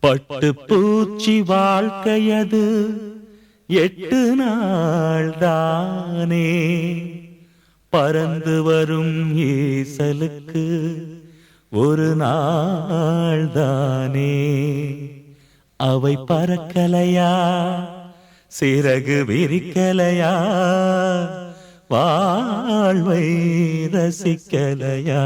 பட்டு பூச்சி வாழ்க்கையது 8 நாள் தானே, பறந்து வரும் ஈசலுக்கு ஒரு நாள் தானே. அவை பறக்கலையா, சிறகு விரிக்கலையா, வாழ்வை ரசிக்கலையா?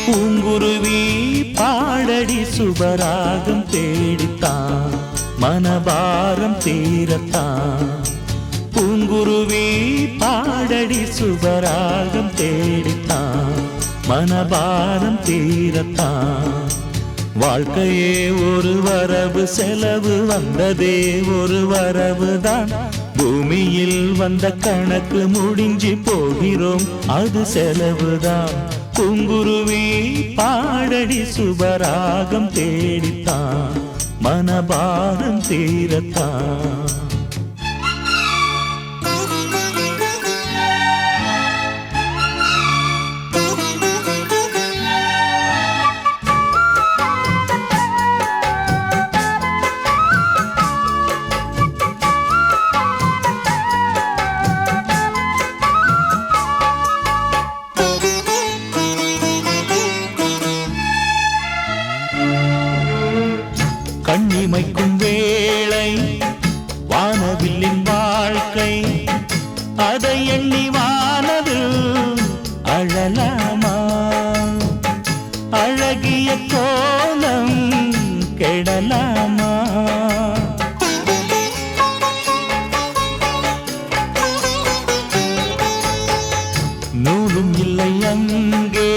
பூங்குருவி பாடடி சுபராகம் தேடித்தான், மனபாரம் தீரத்தான். பூங்குருவி பாடடி சுபராகம் தேடித்தான், மனபாரம் தீரத்தான். வாழ்க்கையே ஒரு வரவு செலவு, வந்ததே ஒரு வரவுதான். பூமியில் வந்த கணக்கு முடிஞ்சு போகிறோம், அது செலவுதான். பூங்குருவி பாடடி சுபராகம் தேடித்தான், மனபாரம் தீரத்தான். கண்ணிமைக்கும் வேளை வானவில்லின் வாழ்க்கை, அதை எண்ணி வானவில் அழலாமா? அழகிய கோலம் கெடலாமா? நூலும் இல்லை அங்கே,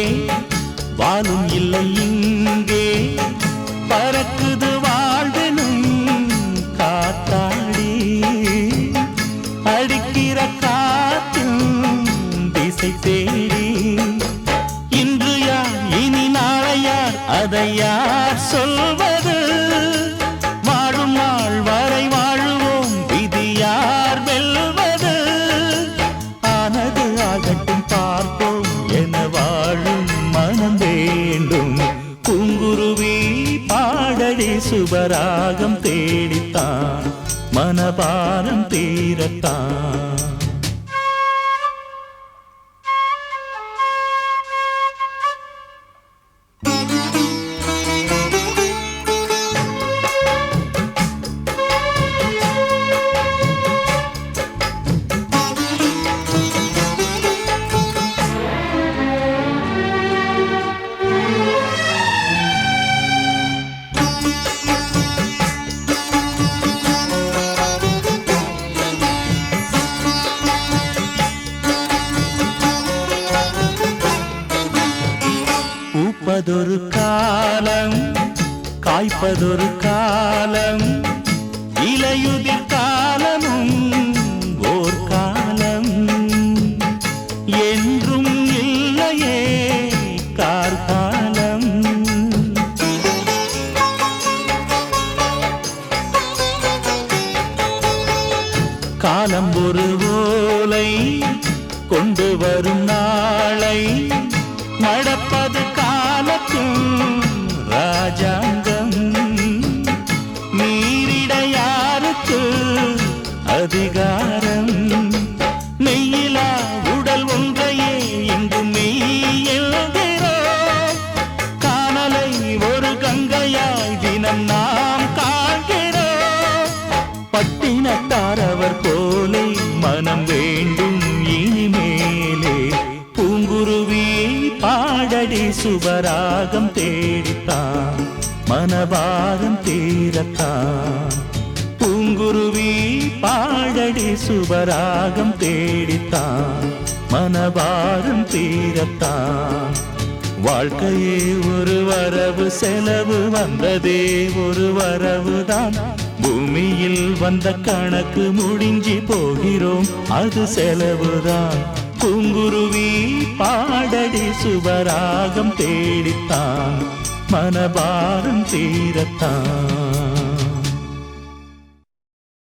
வாலும் இல்லை இங்கே, பறக்குது வாழ்வெனும் காத்தாடி. அடிக்கிற காற்றும் திசை தேடி. இன்று யார் இனி நாளை யார், அதை யார் சொல்வது? வாழும் நாள் வரை வாழுவோம், விதி யார் வெல்வது? ஆனது ஆகட்டும் பார்ப்போம் என வாழும் மனம் வேண்டும். பூங்குருவி பாடடி சுபராகம் தேடித்தான், மனபாரம் தீரத்தான். பூப்பதொரு காலம், காய்ப்பதொரு காலம், இலையுதிர் காலமும் ஓர் காலம். என்றும் இல்லையே கார்காலம். காலம் ஒரு ஓலை கொண்டு வரும் நாளை, மடப்பது காலத்தும் ராஜாங்கம். மீறிட யாருக்கு அதிகாரம்? மெய்யிலா உடல் ஒன்றையே இங்கு மெய் எழுகிறோம். காணலை ஒரு கங்கையாய் தினம் நாம் காண்கிறோம். பட்டினத்தாரவர் போலே மனம் வேண்டும் இனிமேலே. பூங்குருவி பாடடி சுபராகம் தேடித்தான், மனபாரம் தீரத்தான். பூங்குருவி பாடடி சுபராகம் தேடித்தான், மனபாரம் தீரத்தான். வாழ்க்கையே ஒரு வரவு செலவு, வந்ததே ஒரு வரவுதான். பூமியில் வந்த கணக்கு முடிஞ்சு போகிறோம், அது செலவுதான். பூங்குருவி பாடடி சுபராகம் தேடித்தான், மனபாரம் தீரத்தான்.